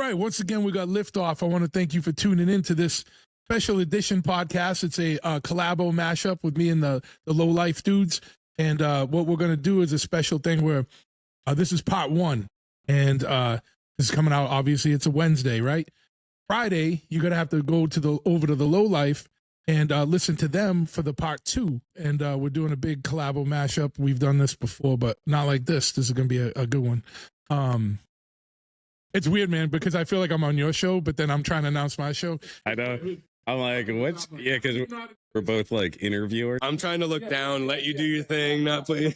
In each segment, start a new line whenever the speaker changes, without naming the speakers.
right. Once again, we got Liftoff. I want to thank you for tuning in to this special edition podcast. It's a collabo mashup with me and the Lowlife dudes. And what we're going to do is a special thing where this is part one. And this is coming out, obviously, it's a Wednesday, right? Friday, you're going to have to go over to the Lowlife and listen to them for the part two. And we're doing a big collabo mashup. We've done this before, but not like this. This is going to be a good one. It's weird, man, because I feel like I'm on your show, but then I'm trying to announce my show.
I know. I'm like, what's... Yeah, because we're both, like, interviewers.
I'm trying to look down, let you do your thing, not play.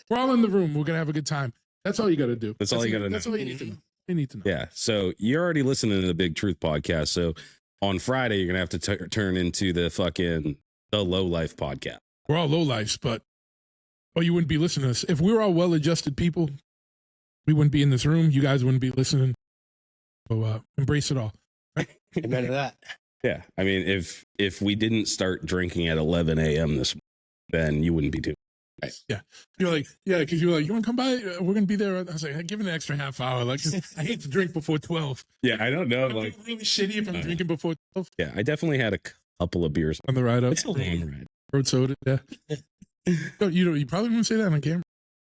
We're all in the room. We're going to have a good time. That's all you got to do.
That's all you got to know.
That's all you need to know. You need to know.
Yeah, so you're already listening to the Big Truth podcast, so on Friday, you're going to have to turn into the Lowlife podcast.
We're all lowlifes, but you wouldn't be listening to us. If we were all well-adjusted people, we wouldn't be in this room. You guys wouldn't be listening. So embrace it all.
Right? Amen to that.
Yeah. I mean, if we didn't start drinking at 11 a.m. this morning, then you wouldn't be doing it. Right.
Yeah. You're like, yeah, because you're like, you want to come by? We're going to be there. I was like, give it an extra half hour. Like, I hate to drink before 12.
Yeah, I don't know. Like,
really shitty if I'm drinking before 12.
Yeah, I definitely had a couple of beers
on the ride up.
It's a long ride.
Road soda, yeah. You probably wouldn't say that on camera.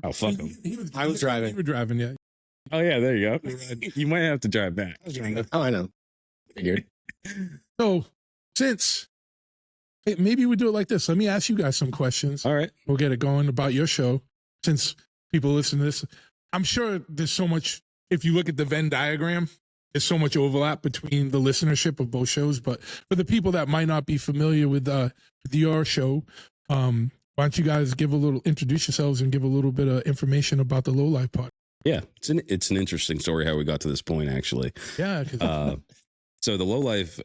Oh, fuck him.
I was driving.
You were driving, yeah.
Oh, yeah, there you go. You might have to drive back.
Oh, I know. Figured.
So, maybe we do it like this. Let me ask you guys some questions.
All right.
We'll get it going about your show. Since people listen to this, I'm sure there's so much, if you look at the Venn diagram, there's so much overlap between the listenership of both shows. But for the people that might not be familiar with your show, why don't you guys introduce yourselves and give a little bit of information about the Lowlife Podcast?
Yeah, it's an interesting story how we got to this point, actually.
Yeah.
So the Lowlife,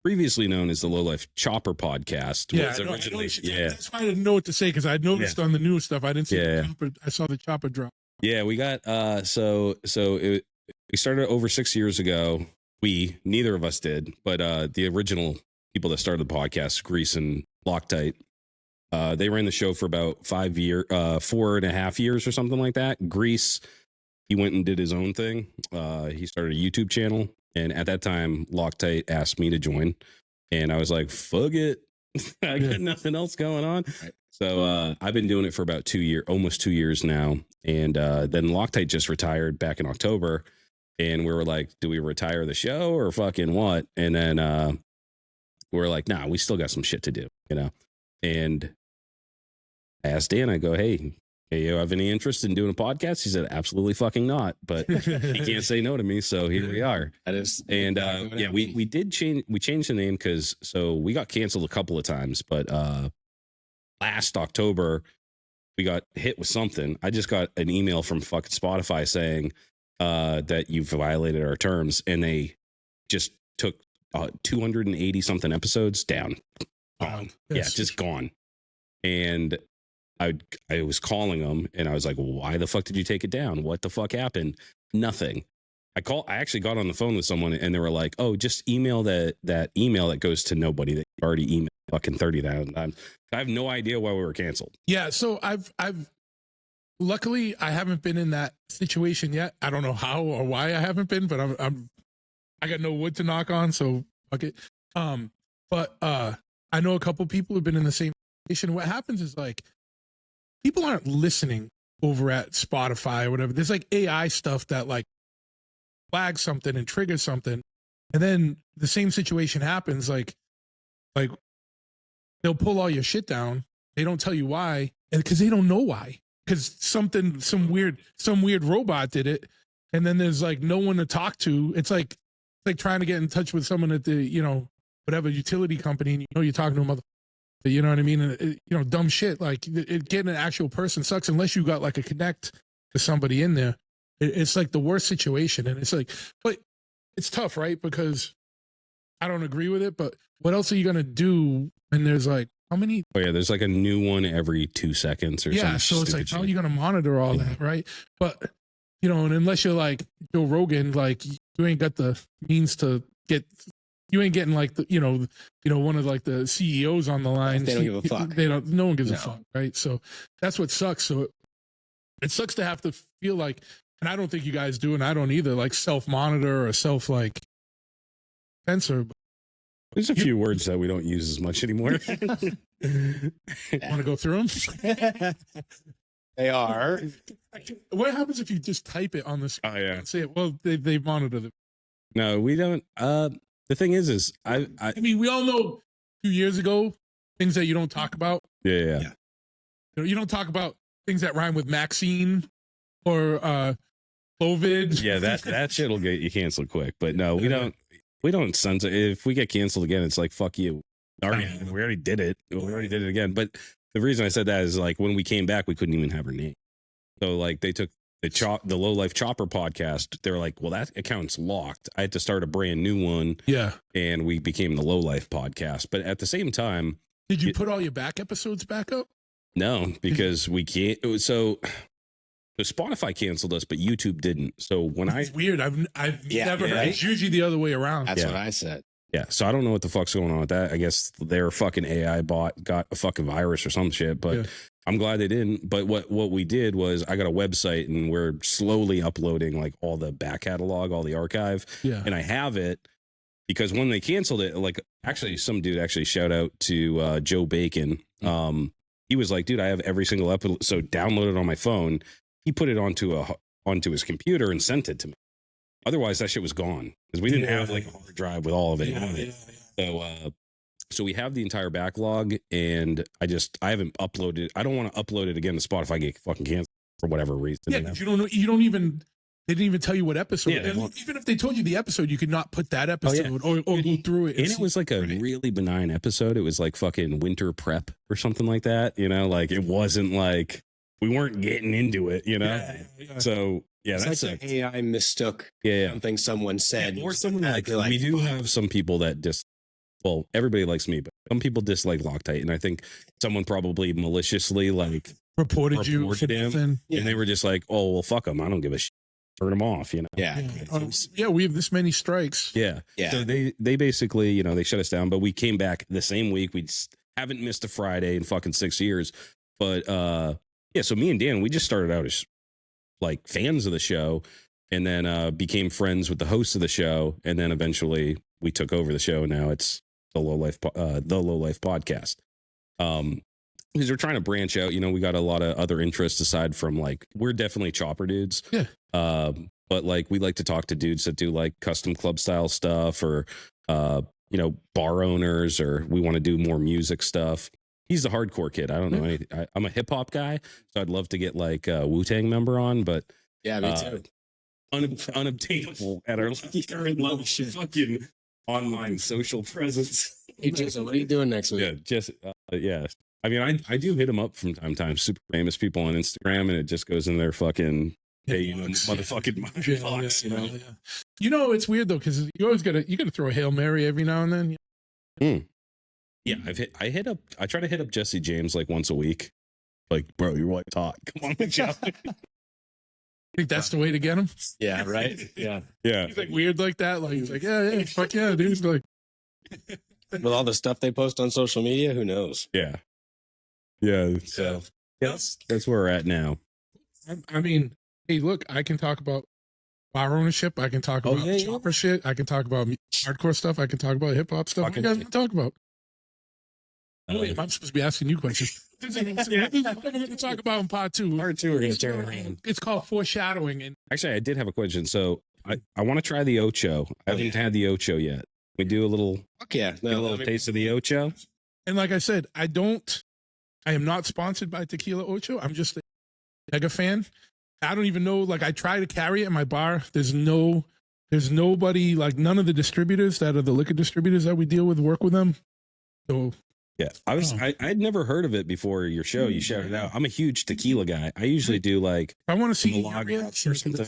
previously known as the Lowlife Chopper Podcast, was originally...
That's why I didn't know what to say, because I noticed on the new stuff, I didn't see the Chopper. I saw the Chopper drop.
Yeah, we got... We started over 6 years ago. Neither of us did, but the original people that started the podcast, Grease and Loctite, they ran the show for about 4.5 years or something like that. Grease, he went and did his own thing. He started a YouTube channel, and at that time, Loctite asked me to join, and I was like, "Fuck it, I got nothing else going on." Right. So I've been doing it for about almost 2 years now, and then Loctite just retired back in October. And we were like, do we retire the show or fucking what? And then we were like, nah, we still got some shit to do, you know? And I asked Dan, I go, hey, you have any interest in doing a podcast? He said, absolutely fucking not. But he can't say no to me. So here we are.
That is.
And we changed the name because we got canceled a couple of times. But last October, we got hit with something. I just got an email from fucking Spotify saying, that you've violated our terms, and they just took 280 something episodes down. Gone. Yeah, just gone. And I was calling them, and I was like, why the fuck did you take it down? What the fuck happened? Nothing. I actually got on the phone with someone, and they were like, oh, just email that email that goes to nobody that you already emailed fucking 30,000 times. I have no idea why we were canceled.
Yeah, so I've luckily, I haven't been in that situation yet. I don't know how or why I haven't been, but I got no wood to knock on, so fuck it. But I know a couple people who've been in the same situation. What happens is, like, people aren't listening over at Spotify or whatever. There's like AI stuff that like flags something and triggers something, and then the same situation happens. Like they'll pull all your shit down. They don't tell you why, and because they don't know why. Because some weird robot did it, and then there's like no one to talk to. It's like trying to get in touch with someone at the whatever utility company, and you're talking to a mother. You know what I mean? And dumb shit. Like getting an actual person sucks unless you got like a connect to somebody in there. It's like the worst situation, and it's like, but it's tough, right? Because I don't agree with it. But what else are you gonna do? And there's like, how many? Oh yeah,
there's like a new one every 2 seconds or something. Yeah,
so it's like, how are you going to monitor all that, right? But, and unless you're like Joe Rogan, like you ain't got the means to get, you ain't getting like the, one of like the CEOs on the line.
They don't give a fuck.
No one gives a fuck, right? So that's what sucks. So it sucks to have to feel like, and I don't think you guys do, and I don't either, like self-monitor or self-like censor.
There's a few words that we don't use as much anymore.
Want to go through them?
They are.
What happens if you just type it on the screen?
Oh yeah.
And say it? Well, they monitor them.
No, we don't. The thing is
I mean, we all know 2 years ago things that you don't talk about.
yeah.
You know, you don't talk about things that rhyme with Maxine or COVID.
Yeah, that shit will get you canceled quick. But no, we don't censor. If we get canceled again, it's like fuck you. We already did it. We already did it again. But the reason I said that is like when we came back, we couldn't even have her name. So like they took the Lowlife Chopper podcast. They're like, well, that account's locked. I had to start a brand new one.
Yeah.
And we became the Lowlife Podcast. But at the same time,
did you put all your back episodes back up?
No, because we can't. So Spotify canceled us, but YouTube didn't. So when
it's weird. I've never heard. It's usually the other way around.
That's what I said.
Yeah. So I don't know what the fuck's going on with that. I guess their fucking AI bot got a fucking virus or some shit, but I'm glad they didn't. But what we did was I got a website and we're slowly uploading like all the back catalog, all the archive.
Yeah.
And I have it because when they canceled it, like actually some dude actually shout out to Joe Bacon. He was like, dude, I have every single episode downloaded on my phone. He put it onto his computer and sent it to me. Otherwise, that shit was gone because we didn't have like a hard drive with all of it on it. So we have the entire backlog, and I haven't uploaded. I don't want to upload it again to Spotify. Get fucking canceled for whatever reason.
Yeah, because you don't know. You don't even. They didn't even tell you what episode.
Yeah,
even if they told you the episode, you could not put that episode or go through it.
And it was like a really benign episode. It was like fucking winter prep or something like that. You know, like it wasn't like we weren't getting into it. You know, so. Yeah,
it's
that's
like the AI mistook something someone said.
Or someone like we do have some people that well, everybody likes me, but some people dislike Loctite. And I think someone probably maliciously like
reported you for
him.
And
they were just like, oh, well, fuck them. I don't give a shit. Turn them off, you know?
Yeah. We have this many strikes.
Yeah. So they basically, you know, they shut us down, but we came back the same week. We haven't missed a Friday in fucking 6 years. But so me and Dan, we just started out as like fans of the show and then became friends with the host of the show. And then eventually we took over the show. Now it's the Lowlife Podcast. Because we're trying to branch out, you know, we got a lot of other interests aside from like, we're definitely chopper dudes.
Yeah.
But like, we like to talk to dudes that do like custom club style stuff or, you know, bar owners, or we want to do more music stuff. He's the hardcore kid. I don't know anything. I'm a hip hop guy, so I'd love to get like a Wu-Tang member on, but
yeah, me too.
Unobtainable at our current level of fucking online social presence.
Hey, Jason, what are you doing next week?
Yeah, just I mean, I do hit them up from time to time. Super famous people on Instagram, and it just goes in their fucking motherfucking box, you know.
Yeah. You know, it's weird though, because you always gotta throw a Hail Mary every now and then.
Yeah, I try to hit up Jesse James like once a week. Like, bro, you're white hot. Come on, Joe.
Think that's the way to get him?
Yeah, right. Yeah.
He's like weird like that. Like he's like, yeah, fuck yeah, dude. He's like,
with all the stuff they post on social media, who knows?
Yeah. So that's where we're at now.
I mean, hey, look, I can talk about bar ownership. I can talk about chopper shit. I can talk about hardcore stuff. I can talk about hip hop stuff. What you guys want to talk about? I'm supposed to be asking you questions. We're going to talk about in part 2.
Part 2, we're going to turn around.
It's called foreshadowing. And
actually, I did have a question. So I want to try the Ocho. I haven't had the Ocho yet. We do a little, a little taste of the Ocho.
And like I said, I am not sponsored by Tequila Ocho. I'm just a mega fan. I don't even know. Like I try to carry it in my bar. There's nobody, like none of the distributors that are the liquor distributors that we deal with work with them. So.
Yeah, I'd never heard of it before your show. You shouted it out. I'm a huge tequila guy. I usually do like.
I want to see your reaction or something. I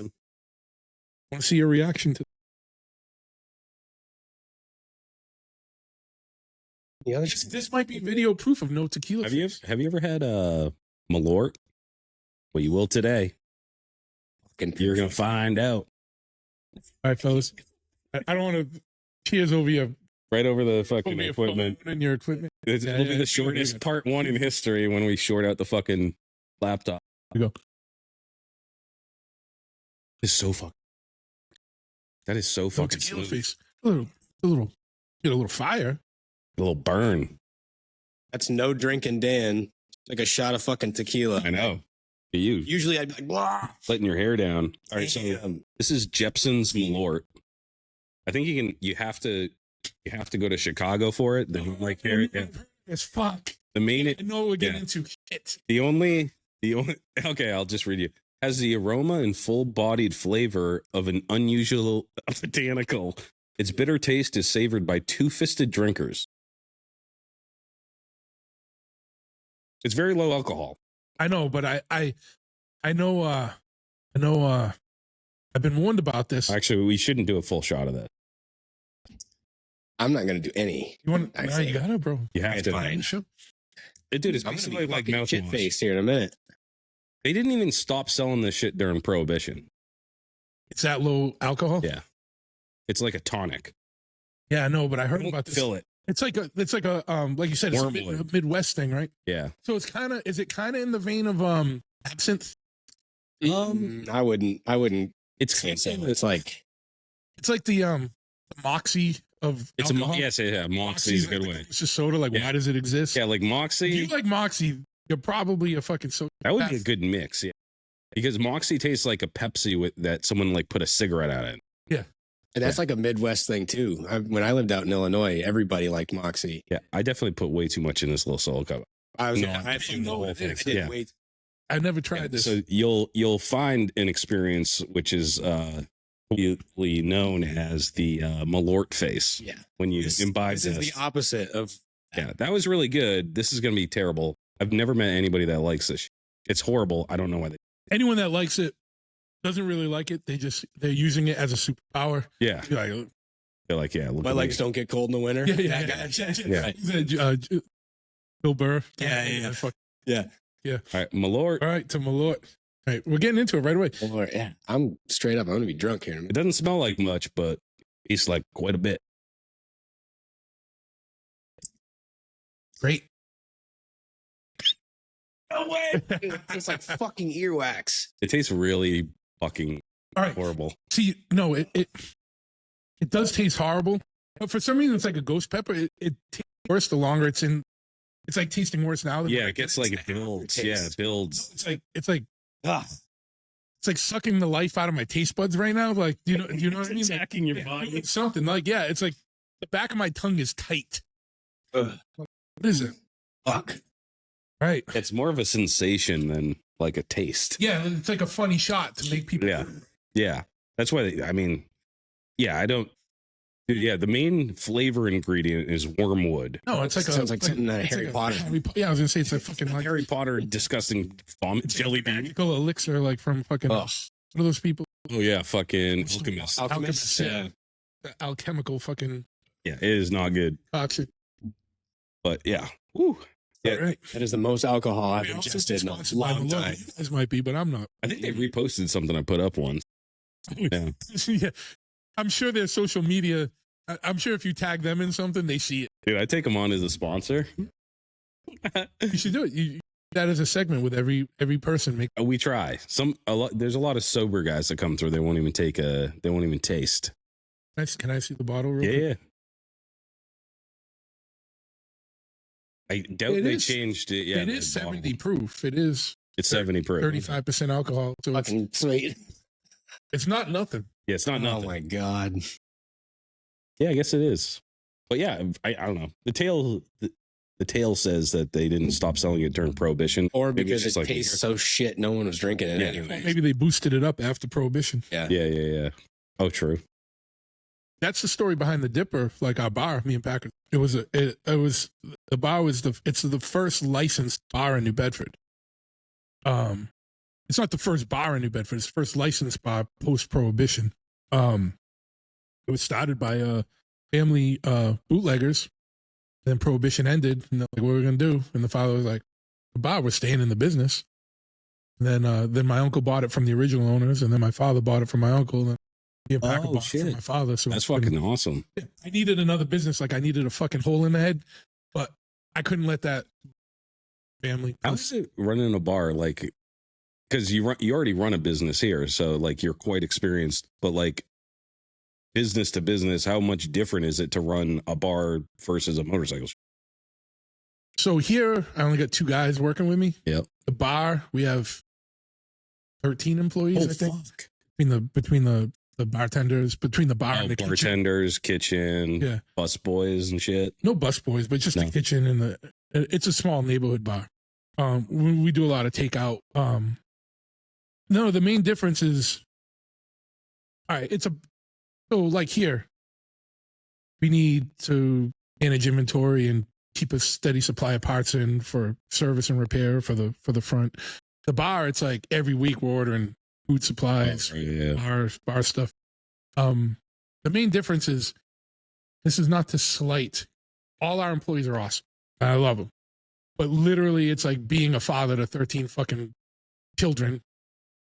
want to see your reaction to.
Yeah,
this might be video proof of no tequila.
Have you ever had Malort? Well, you will today. You're gonna find out.
All right, fellas. I don't want to cheers over your.
Right over the fucking equipment.
And your equipment.
It'll be the shortest part 1 in history when we short out the fucking laptop.
Here we go.
It's so fucking. That is so
No
fucking
tequila
smooth.
face. A little, get a little fire.
A little burn.
That's no drinking Dan. Like a shot of fucking tequila.
I know. For you
Usually I'd be like, blah.
letting your hair down. All right, so
Damn.
this is Jepson's Malort. I think you have to go to Chicago for it. Then like hair. Yeah.
As fuck.
The main
I know we're getting
yeah.
into shit.
the only okay, I'll just read you. Has the aroma and full-bodied flavor of an unusual botanical. Its bitter taste is savored by two-fisted drinkers. It's very low alcohol.
I know, but I know I've been warned about this.
Actually, we shouldn't do a full shot of that.
I'm not going to do any.
You want
I
to?
see.
You got it, bro.
You have
It's
to.
fine.
Sure.
Dude, it's
I'm going to
basically
be
like
fucking shit
mouthwash.
faced here in a minute.
They didn't even stop selling this shit during Prohibition.
It's that low alcohol.
Yeah. It's like a tonic.
Yeah, I know, but I heard
Don't
about this.
fill it.
It's like a like you said, it's a
Wormwood.
Midwest thing, right?
Yeah.
So it's is it kind of in the vein of absinthe?
I wouldn't
It's
say so. It's like,
It's like the Moxie of
it's
alcohol.
yes, yeah. Moxie's a good way.
It's just soda. Like,
Yeah.
why does it exist?
Yeah, like
If
Moxie.
you like Moxie, you're probably a fucking soda.
That would be a good mix, yeah. Because Moxie tastes like a Pepsi with that someone like put a cigarette out in.
and that's like a Midwest thing too. When I lived out in Illinois, everybody liked Moxie.
Yeah, I definitely put way too much in this little solo cup.
I was,
No,
I
I
didn't
know
know
it
it. I
is.
did
Yeah.
wait.
I've never tried this.
So you'll find an experience which is popularly known as the Malort face.
Yeah.
When you
This
imbibe
is
this.
the opposite of.
Yeah, that was really good. This is going to be terrible. I've never met anybody that likes this. It's horrible. I don't know why they.
Anyone that likes it doesn't really like it. They're using it as a superpower.
Yeah,
You're like,
they're like, yeah. Look
My
at
legs
me.
don't get cold in the winter.
yeah. Bill Burr.
Yeah.
Fuck.
All right, Malort.
All right, to Malort. All right, we're getting into it right away.
Or, yeah. I'm straight up. I'm going to be drunk here in a
It
minute.
doesn't smell like much, but it's like quite a bit.
Great.
No way. It's like fucking earwax.
It tastes really fucking
All right.
horrible.
See, no, it does taste horrible. But for some reason, it's like a ghost pepper. It tastes worse the longer it's in. It's like tasting worse now. Than
Yeah, it gets like
it's
it
the
builds.
aftertaste.
Yeah, it builds.
It's like
Ah,
it's like sucking the life out of my taste buds right now. Like, do you know what I mean? Like,
Attacking your
yeah,
body.
it's something like, yeah, it's like the back of my tongue is tight.
ugh,
What is it?
fuck.
Right.
It's more of a sensation than like a taste.
Yeah, it's like a funny shot to make people.
Yeah. Yeah, that's why. I mean, yeah, I don't. Dude, yeah, the main flavor ingredient is wormwood.
No, it's like
Sounds like something out of
it's
Harry
like a
Potter.
Yeah, I was gonna say it's a fucking like
Harry Potter, disgusting vomit jelly bean.
magical elixir, like from fucking
Ugh.
what are those people?
Oh yeah, fucking alchemist.
Alchemist.
Yeah. Alchemical fucking
Yeah, it is not good.
toxic.
But yeah, woo. Yeah.
All right.
That is the most alcohol I've
We also
ingested in a
sponsored by
long
Malone.
time.
You guys might be, but I'm not.
I think they reposted something I put up once. Yeah.
Yeah. I'm sure their social media. I'm sure if you tag them in something, they see it.
Dude, I take them on as a sponsor.
You should do it. You that as a segment with every person. Make
We try. There's a lot of sober guys that come through. They won't even they won't even taste.
Can I see the bottle? Real
Yeah,
quick?
yeah. I doubt
It
they
is-
changed it. Yeah,
it is 70 proof. It is
It's 70 proof.
35% alcohol. So
Fucking sweet.
it's not nothing.
Yeah, it's not
Oh
nothing.
my god.
Yeah, I guess it is. But yeah, I don't know. The tale says that they didn't stop selling it during Prohibition.
Or
Maybe
because
it's
it
just like-
tastes so shit, no one was drinking it
Yeah.
anyway.
Maybe they boosted it up after Prohibition.
Yeah. Oh, true.
That's the story behind the Dipper, like our bar, me and Packard. It was the bar was it's the first licensed bar in New Bedford. It's not the first bar in New Bedford, it's the first licensed bar post Prohibition. It was started by family bootleggers. Then Prohibition ended, and they're like, what are we gonna do? And the father was like, the bar, we're staying in the business. And then my uncle bought it from the original owners, and then my father bought it from my uncle, and me and Packard
Oh,
bought it
shit.
from my father. So
That's fucking awesome.
I needed another business. Like I needed a fucking hole in the head, but I couldn't let that family.
How's it running a bar? Like, because you already run a business here, so like you're quite experienced. But like business to business, how much different is it to run a bar versus a motorcycle shop?
So here, I only got 2 guys working with me.
Yep.
The bar, we have 13 employees, I think.
Fuck.
Between the bartenders, between the bar and the
bartenders, kitchen,
yeah,
bus boys and shit.
no bus boys, but just the kitchen and the. It's a small neighborhood bar. We do a lot of takeout. No, the main difference is, all right. So like here, we need to manage inventory and keep a steady supply of parts in for service and repair for the front. The bar, it's like every week we're ordering food supplies, bar stuff. The main difference is, this is not to slight. All our employees are awesome. I love them. But literally, it's like being a father to 13 fucking children,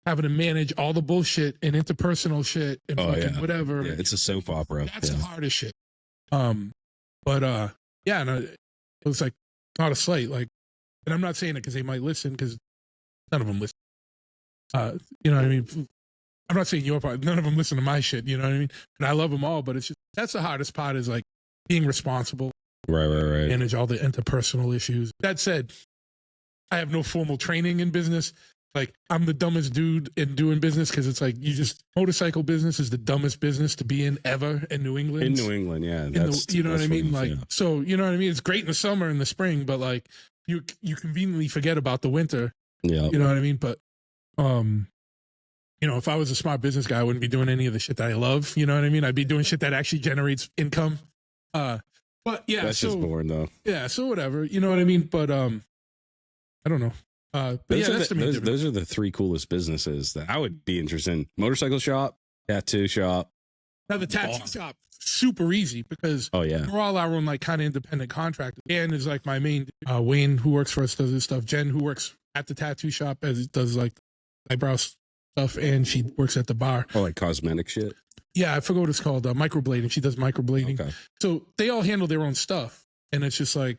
having to manage all the bullshit and interpersonal shit and whatever.
Yeah, it's a soap opera.
That's the hardest shit. But yeah, no, it was like not a slight. Like, and I'm not saying it because they might listen, because none of them listen. You know what I mean? I'm not saying your part. None of them listen to my shit. You know what I mean? And I love them all, but it's just, that's the hardest part, is like being responsible.
Right.
Manage all the interpersonal issues. That said, I have no formal training in business. Like, I'm the dumbest dude in doing business, because it's like, motorcycle business is the dumbest business to be in ever in New England.
In New England, yeah.
You know what I mean? Like, so, you know what I mean? It's great in the summer and the spring, but like, you conveniently forget about the winter.
Yeah.
You know what I mean? But, you know, if I was a smart business guy, I wouldn't be doing any of the shit that I love. You know what I mean? I'd be doing shit that actually generates income. But yeah,
that's just boring though.
Yeah, so whatever, you know what I mean. But I don't know. But
those are the 3 coolest businesses that I would be interested in: motorcycle shop, tattoo shop.
Now the tattoo shop, super easy, because we're all our own like kind of independent contractors. Dan is like my main. Wayne, who works for us, does this stuff. Jen, who works at the tattoo shop, does like eyebrow stuff, and she works at the bar.
Oh, like cosmetic shit.
Yeah, I forgot what it's called. Microblading. She does microblading.
Okay.
So they all handle their own stuff, and it's just like,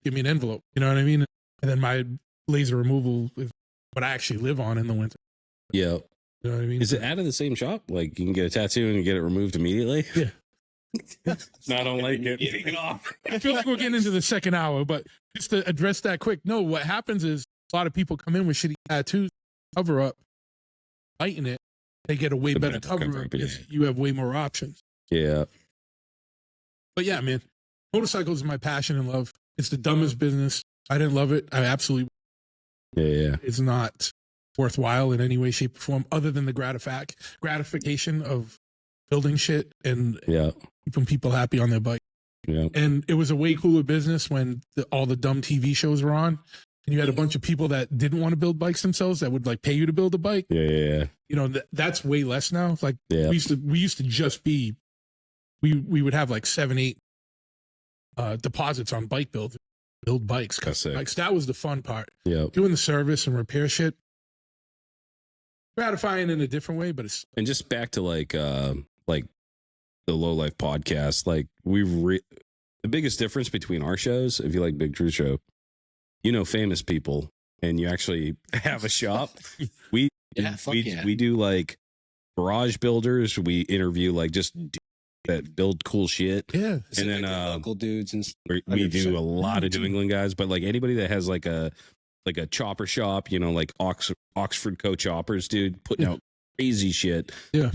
give me an envelope. You know what I mean? And then my laser removal is what I actually live on in the winter.
Yeah.
You know what I mean?
Is it out of the same shop? Like, you can get a tattoo and you get it removed immediately?
Yeah.
Not unlike it. Take it off.
I feel like we're getting into the second hour, but just to address that quick. No, what happens is a lot of people come in with shitty tattoos, cover up, lighten it. They get a way better cover up because you have way more options.
Yeah.
But yeah, man, motorcycles is my passion and love. It's the dumbest business. I didn't love it. I absolutely.
Yeah.
It's not worthwhile in any way, shape, or form, other than the gratification of building shit and keeping people happy on their bike.
Yeah.
And it was a way cooler business when all the dumb TV shows were on. And you had a bunch of people that didn't want to build bikes themselves that would like pay you to build a bike.
Yeah.
You know, that's way less now. Like we used to just be, we would have like 7-8 deposits on bike build bikes. Like that was the fun part.
Yeah.
Doing the service and repair shit. Gratifying in a different way, but it's.
And just back to like the Lowlife Podcast, like the biggest difference between our shows, if you like Big True Show, you know, famous people, and you actually have a shop. We do like garage builders. We interview like just that build cool shit.
Yeah.
And then
local dudes and
we do a lot of New England guys, but like anybody that has like a chopper shop, you know, like Oxford Co choppers, dude, putting out crazy shit.
Yeah.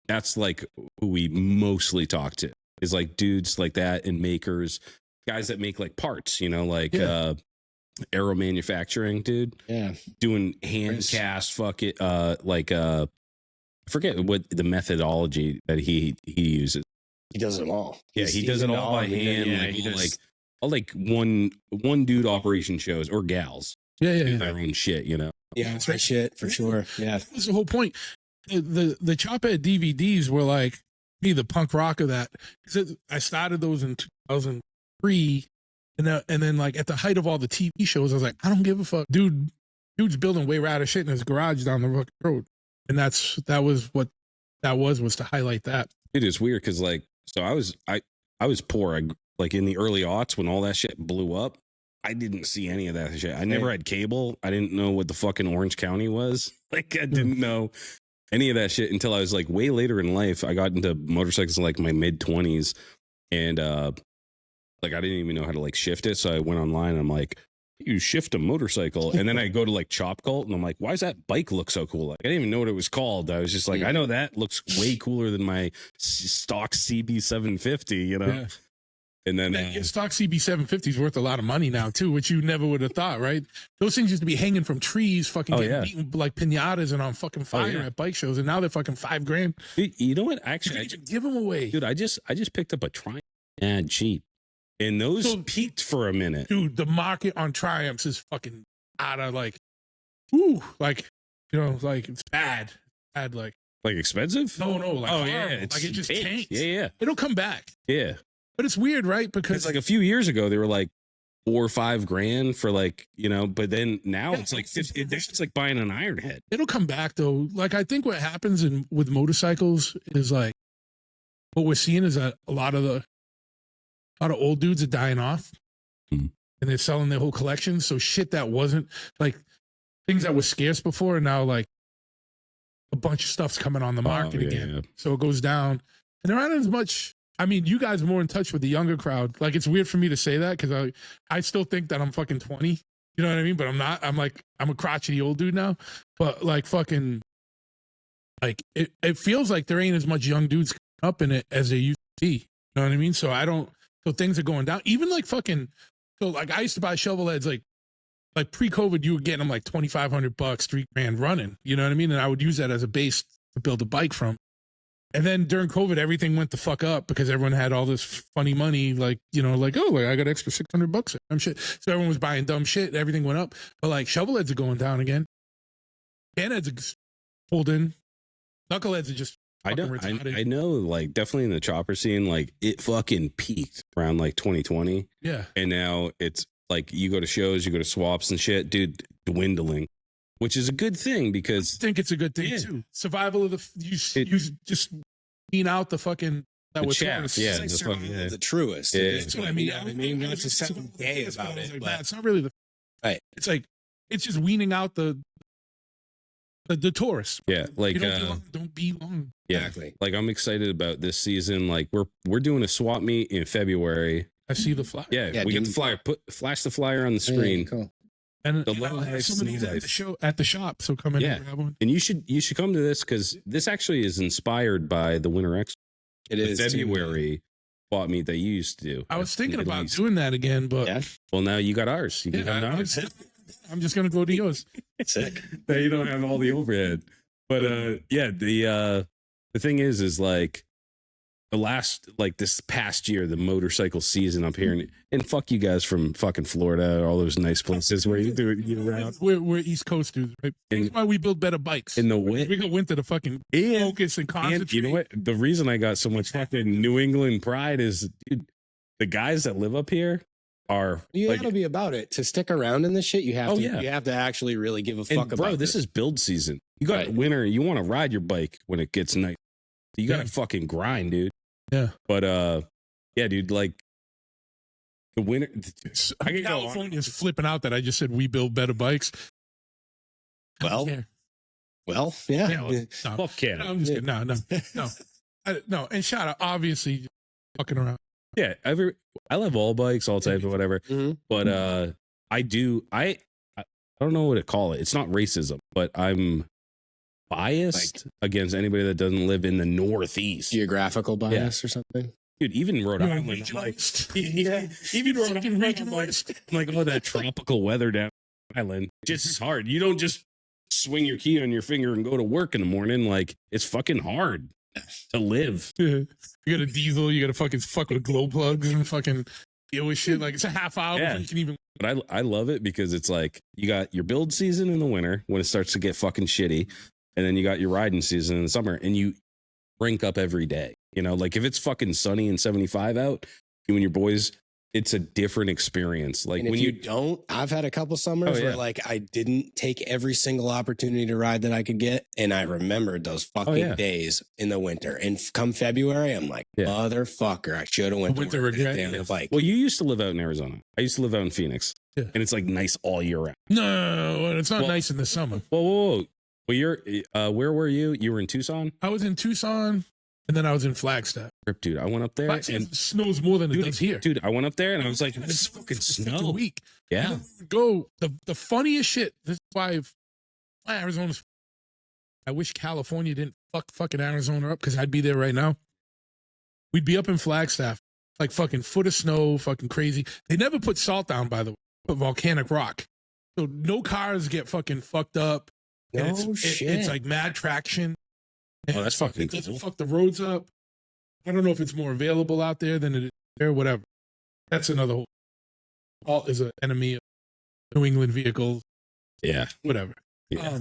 That's like who we mostly talk to, is like dudes like that and makers, guys that make like parts, you know, like aero manufacturing, dude.
Yeah.
Doing hand cast, I forget what the methodology that he uses.
He does it all.
Yeah, he does it all by hand. Like one dude operation shows or gals.
Yeah.
Their own shit, you know.
Yeah, that's right shit for sure. Yeah.
That's the whole point. The Choppahead DVDs were like me, the punk rock of that. I started those in 2003, and then like at the height of all the TV shows, I was like, I don't give a fuck, dude's building way rad shit in his garage down the fucking road, and that was to highlight that.
It is weird because like, so I was poor. Like in the early aughts when all that shit blew up, I didn't see any of that shit. I never had cable. I didn't know what the fucking Orange County was. Like, I didn't know any of that shit until I was like way later in life. I got into motorcycles in like my mid 20s, and like I didn't even know how to like shift it. So I went online and I'm like, you shift a motorcycle, and then I go to like Chop Cult and I'm like, why does that bike look so cool? Like, I didn't even know what it was called. I was just like, I know that looks way cooler than my stock CB 750, you know.
Yeah.
And then
Your stock CB750 is worth a lot of money now too, which you never would have thought, right? Those things used to be hanging from trees, fucking getting beaten like pinatas and on fucking fire at bike shows, and now they're fucking $5,000.
Dude, you know what? Actually,
I just give them away,
dude. I just picked up a Triumph and cheap, and those peaked for a minute.
Dude, the market on Triumphs is fucking out of like, ooh, like, you know, like it's bad, like
expensive.
No, like horrible.
It's
like it just tanks.
Yeah,
it'll come back.
Yeah.
But it's weird, right? Because
it's like a few years ago, they were like $4 or $5,000 for like, you know, but then now it's like 50, it's like buying an Iron Head.
It'll come back though. Like, I think what happens with motorcycles is like, what we're seeing is that a lot of old dudes are dying off, and they're selling their whole collection. So shit that wasn't like things that were scarce before, and now like a bunch of stuff's coming on the market again. Yeah. So it goes down, and there aren't as much. I mean, you guys are more in touch with the younger crowd. Like, it's weird for me to say that because I still think that I'm fucking 20. You know what I mean? But I'm not. I'm a crotchety old dude now. But like fucking, like it feels like there ain't as much young dudes up in it as there used to be. You know what I mean? So so things are going down. Even like fucking, so like I used to buy shovel heads like pre-COVID, you were getting them like $2,500, $3,000 running. You know what I mean? And I would use that as a base to build a bike from. And then during COVID, everything went the fuck up because everyone had all this funny money, like, you know, like, oh, like I got extra $600 and shit. So everyone was buying dumb shit. Everything went up. But like shovel heads are going down again. Can heads are holding. Knuckleheads are just retarded.
I know, like definitely in the chopper scene, like it fucking peaked around like 2020.
Yeah.
And now it's like you go to shows, you go to swaps and shit, dude, dwindling. Which is a good thing because
I think it's a good thing too. Survival of you just wean out the fucking that was
chaff. Yeah,
the truest.
Yeah. That's what I mean.
I mean, not just something gay about it, but
it's not really the
right.
It's like it's just weaning out the tourists.
Yeah, like
don't be long.
Yeah,
exactly.
Like I'm excited about this season. Like we're doing a swap meet in February.
I see the flyer.
Yeah, we get the flyer. Flash the flyer on the screen.
Yeah, cool.
And
the Lowlife
at the shop, so come in and grab one.
And you should come to this because this actually is inspired by the Winter X.
It is
February swap meet that you used to do.
I was thinking about doing that again, but
well, now you got ours. You can come to ours.
I'm just gonna go to yours.
Sick.
Now you don't have all the overhead. But the thing is like this past year, the motorcycle season up here, and fuck you guys from fucking Florida, all those nice places where you do it year round.
We're East Coast dudes, right? That's why we build better bikes.
In the
we got winter to fucking focus and concentrate.
And you know what? The reason I got so much fucking New England pride is, dude, the guys that live up here are
you gotta be about it to stick around in this shit. You have you have to actually really give a fuck about.
Bro, this is build season. You got winter. You want to ride your bike when it gets nice. You got to fucking grind, dude.
Yeah.
But yeah, dude, like the winter.
California's flipping out that I just said we build better bikes.
Well, yeah.
No,
fuck Canada.
No, I'm just kidding. No. And shout out, obviously, fucking around.
Yeah, I love all bikes, all types, or whatever.
Mm-hmm.
But I don't know what to call it. It's not racism, but I'm biased against anybody that doesn't live in the Northeast.
Geographical bias or something.
Dude, even Rhode Island, even Rhode Island, I'm like, oh, that tropical weather down Island, just hard. You don't just swing your key on your finger and go to work in the morning. Like, it's fucking hard to live.
Yeah. You got a diesel, you got to fucking fuck with glow plugs and fucking deal with shit. Like, it's a half hour before you can even.
But I love it because it's like you got your build season in the winter when it starts to get fucking shitty. And then you got your riding season in the summer, and you rank up every day. You know, like if it's fucking sunny and 75 out, you and your boys it's a different experience. Like
And
when
if you don't, I've had a couple summers where like I didn't take every single opportunity to ride that I could get. And I remembered those fucking days in the winter. And come February, I'm like, motherfucker, I should have went to
Winter
work
regret.
today on the bike.
well, you used to live out in Arizona. I used to live out in Phoenix.
Yeah.
And it's like nice all year round.
No, it's not nice in the summer.
Whoa. Well, you're where were you? You were in Tucson?
I was in Tucson and then I was in Flagstaff.
Dude, I went up there
Flagstaff
and
snows more than it does here.
Dude, I went up there and I was like, this is fucking
It's
snow.
a week.
Yeah.
Go the funniest shit. This is why Arizona's. I wish California didn't fucking Arizona up because I'd be there right now. We'd be up in Flagstaff, like fucking foot of snow, fucking crazy. They never put salt down, by the way, but volcanic rock. So no cars get fucking fucked up. And it's like mad traction.
Oh, that's fucking
It doesn't
cool.
fuck the roads up. I don't know if it's more available out there than it is there, whatever. That's another whole. All is an enemy of New England vehicles,
Yeah.
whatever.
Yeah.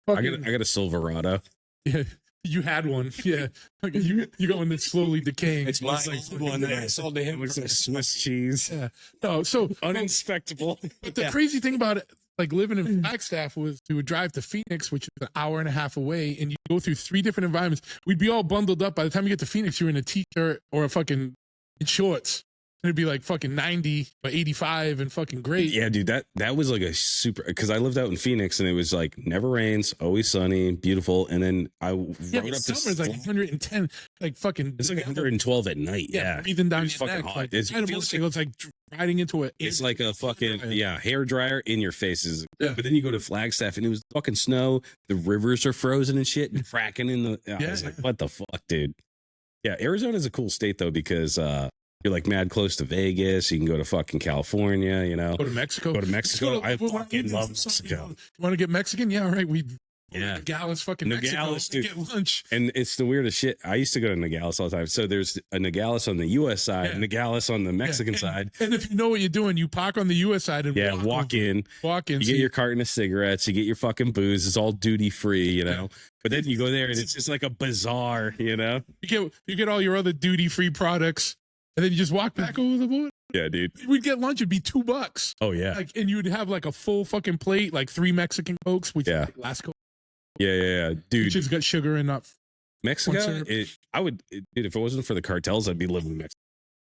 I got a Silverado.
Yeah, you had one. Yeah, you going to slowly decaying.
It's my one that I sold to him.
Looks like Swiss cheese.
Yeah. No, so
Uninspectable.
but the crazy thing about it, like living in Flagstaff, was we would drive to Phoenix, which is an hour and a half away, and you go through 3 different environments. We'd be all bundled up. By the time you get to Phoenix, you're in a t-shirt or a fucking in shorts. It'd be like fucking 90 or 85 and fucking great.
Yeah, dude, that was like a super, because I lived out in Phoenix and it was like never rains, always sunny, beautiful. And then I rode up this.
Summer's like 110, like fucking.
It's like 112 at night. Yeah.
Breathing down
It's
your
fucking
neck.
hot.
Like,
It feels
it's like riding into it.
It's like a fucking, hair dryer in your faces.
Yeah.
But then you go to Flagstaff and it was fucking snow. The rivers are frozen and shit and cracking in the. I was like, what the fuck, dude? Yeah, Arizona's a cool state though because you're like mad close to Vegas. You can go to fucking California, you know.
Go to Mexico.
I fucking love Mexico.
You want to get Mexican? Yeah, all right.
Yeah.
Nogales, fucking
Nogales,
Mexico.
dude.
Get lunch.
And it's the weirdest shit. I used to go to Nogales all the time. So there's a Nogales on the U.S. side, Nogales on the Mexican side.
And if you know what you're doing, you park on the U.S. side and
walk in.
You
get your carton of cigarettes. You get your fucking booze. It's all duty free, you know. But then you go there and it's just like a bazaar, you know.
You get all your other duty free products, and then you just walk back over the border.
Yeah, dude.
We'd get lunch. It'd be $2.
Oh yeah.
Like, and you'd have like a full fucking plate, like 3 Mexican Cokes, which is last Coke.
Yeah, dude.
Which has got sugar and not.
Mexico. Dude, if it wasn't for the cartels, I'd be living in Mexico.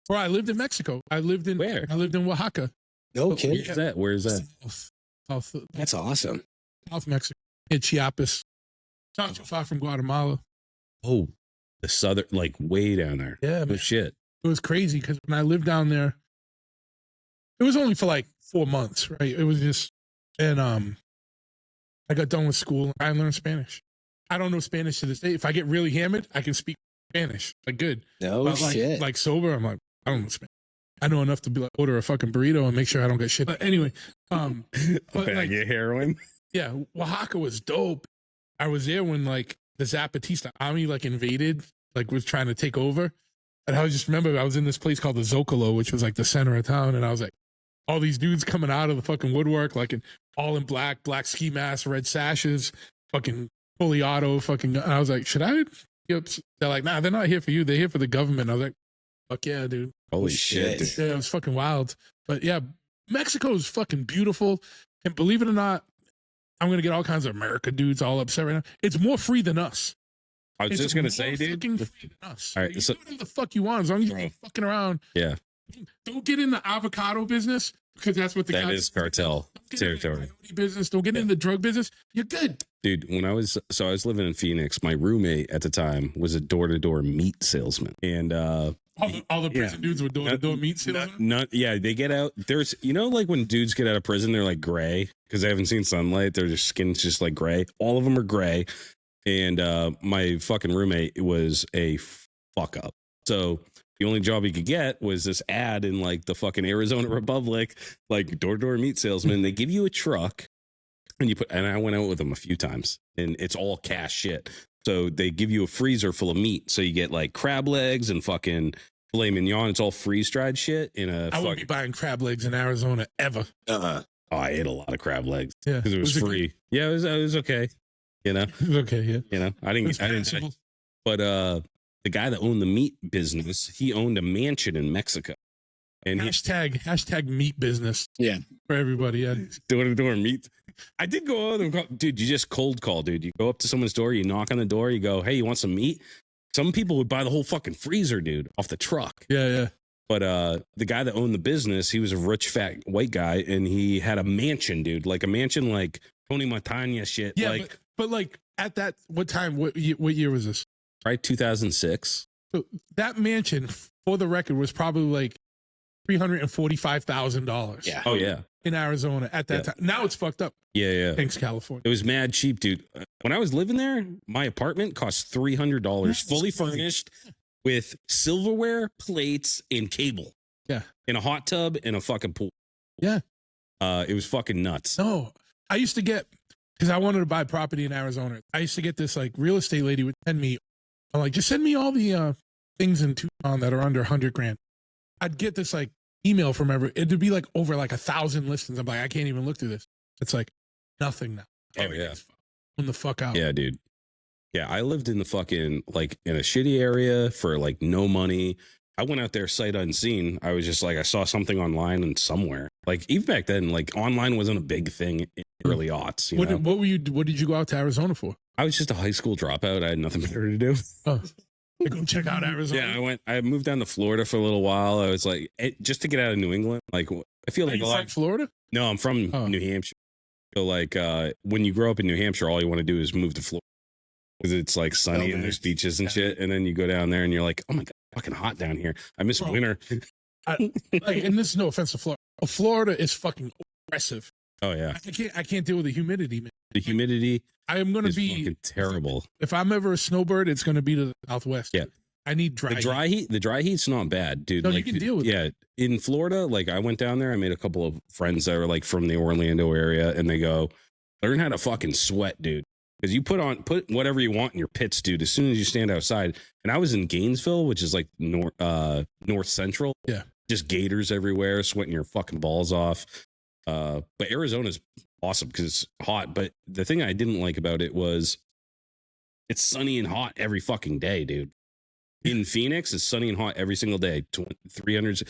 Or I lived in Mexico. I lived in
Where?
I lived in Oaxaca.
No kidding.
Where's that? Where is that?
South
That's awesome.
South Mexico. In Chiapas. Not too far from Guatemala.
Oh, the southern, like way down there.
Yeah,
Oh
man.
shit.
It was crazy because when I lived down there, it was only for like 4 months, right? It was just, and I got done with school. I learned Spanish. I don't know Spanish to this day. If I get really hammered, I can speak Spanish, like good.
No
But
shit.
like sober, I'm like, I don't know Spanish. I know enough to be like order a fucking burrito and make sure I don't get shit. But anyway, but like,
Get heroin.
yeah, Oaxaca was dope. I was there when like the Zapatista army like invaded, like was trying to take over. And I just remember I was in this place called the Zocalo, which was like the center of town. And I was like, all these dudes coming out of the fucking woodwork, like all in black ski masks, red sashes, fucking fully auto, fucking. And I was like, should I? Yep. They're like, nah, they're not here for you. They're here for the government. I was like, fuck yeah, dude.
Holy shit. Dude.
Yeah, it was fucking wild. But yeah, Mexico is fucking beautiful. And believe it or not, I'm going to get all kinds of America dudes all upset right now. It's more free than us.
I was just going to say, dude.
Fucking free than us.
All right.
You
So,
do whatever the fuck you want as long as you're not fucking around.
yeah,
Don't get in the avocado business because that's what the
that
guys.
is cartel
Don't get in the
territory.
coyote business. Don't get in the drug business. You're good.
Dude, when I was living in Phoenix, my roommate at the time was a door-to-door meat salesman. And
All the prison dudes were door-to-door meat salesmen.
yeah, they get out. There's, like when dudes get out of prison, they're like gray because they haven't seen sunlight. Their skin's just like gray. All of them are gray. And my fucking roommate was a fuck up. So the only job he could get was this ad in like the fucking Arizona Republic, like door-to-door meat salesman. They give you a truck and I went out with them a few times and it's all cash shit. So they give you a freezer full of meat. So you get like crab legs and fucking filet mignon. It's all freeze-dried shit in a
I wouldn't be buying crab legs in Arizona ever.
Oh, I ate a lot of crab legs
Yeah,
because it was free. Yeah, it was okay.
Okay, yeah.
I didn't. But the guy that owned the meat business, he owned a mansion in Mexico. And
hashtag meat business.
Yeah.
For everybody. Yeah.
Door to door meat. I did go out and call, dude, you just cold call, dude. You go up to someone's door, you knock on the door, you go, hey, you want some meat? Some people would buy the whole fucking freezer, dude, off the truck.
Yeah, yeah.
But the guy that owned the business, he was a rich, fat white guy, and he had a mansion, dude. Like a mansion like Tony Montana shit.
Yeah,
like,
but like at that, what time, what year was this?
Right, 2006.
So that mansion, for the record, was probably like $345,000.
Yeah.
Oh, yeah.
In Arizona at that time. Now it's fucked up.
Yeah, yeah.
Thanks, California.
It was mad cheap, dude. When I was living there, my apartment cost $300, fully furnished with silverware, plates, and cable.
Yeah.
In a hot tub and a fucking pool.
Yeah.
It was fucking nuts.
No, I used to get, because I wanted to buy property in Arizona. I used to get this like real estate lady would send me, I'm like, just send me all the things in Tucson that are under 100 grand. I'd get this like email from it'd be like over like 1,000 listings. I'm like, I can't even look through this. It's like nothing now.
Oh, yeah.
From the fuck out.
Yeah, dude. Yeah, I lived in the fucking, like, in a shitty area for, like, no money. I went out there sight unseen. I was just like, I saw something online and somewhere. Like, even back then, like, online wasn't a big thing in early aughts.
What did you go out to Arizona for?
I was just a high school dropout. I had nothing better to do.
Oh, go check out Arizona.
Yeah, I moved down to Florida for a little while. I was like, just to get out of New England. Like, I feel like
a lot. From Florida?
No, I'm from New Hampshire. So, like, when you grow up in New Hampshire, all you want to do is move to Florida. Because it's like sunny and there's beaches and shit. And then you go down there and you're like, oh my God, fucking hot down here. I miss winter.
And this is no offense to Florida. Florida is fucking oppressive.
Oh yeah.
I can't deal with the humidity, man.
The humidity
I am gonna be
fucking terrible.
If I'm ever a snowbird, it's gonna be to the Southwest.
Yeah.
I need dry
heat. The dry heat's not bad, dude.
No,
like,
you can deal with it.
Yeah. In Florida, like I went down there, I made a couple of friends that were like from the Orlando area, and they go, learn how to fucking sweat, dude. Because you put whatever you want in your pits, dude, as soon as you stand outside. And I was in Gainesville, which is like north central.
Yeah.
Just gators everywhere, sweating your fucking balls off. But Arizona's awesome because it's hot. But the thing I didn't like about it was it's sunny and hot every fucking day, dude. In Phoenix, it's sunny and hot every single day. 300.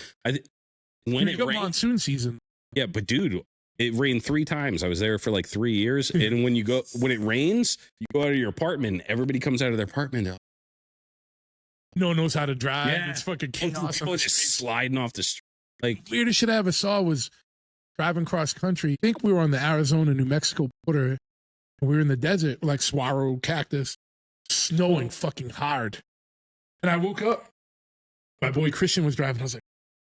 When it rains,
monsoon season.
Yeah, but dude, it rained 3 times. I was there for like 3 years. And when it rains, you go out of your apartment, everybody comes out of their apartment.
No one knows how to drive.
Yeah.
It's fucking chaos.
People just sliding off the street. Like,
weirdest shit I ever saw was driving cross country. I think we were on the Arizona, New Mexico border. And we were in the desert, like saguaro cactus, snowing fucking hard. And I woke up. My boy Christian was driving. I was like,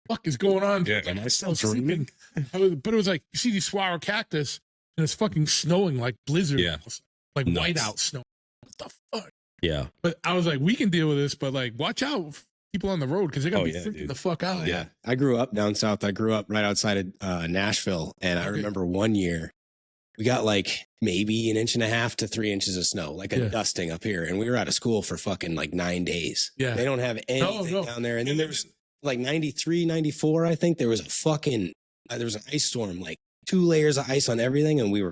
fuck is going on?
Yeah, and I still dreaming.
But it was like, you see these saguaro cactus, and it's fucking snowing like blizzard.
Yeah.
Like whiteout snow. What the fuck?
Yeah.
But I was like, we can deal with this, but like, watch out, people on the road, because they're going to be freaking the fuck out.
Yeah. I grew up down south. I grew up right outside of Nashville. And I remember one year we got like maybe 1.5 to 3 inches of snow, like a dusting up here. And we were out of school for fucking like 9 days.
Yeah.
They don't have anything down there. And then there was like 93, 94, I think there was there was an ice storm, like 2 layers of ice on everything. And we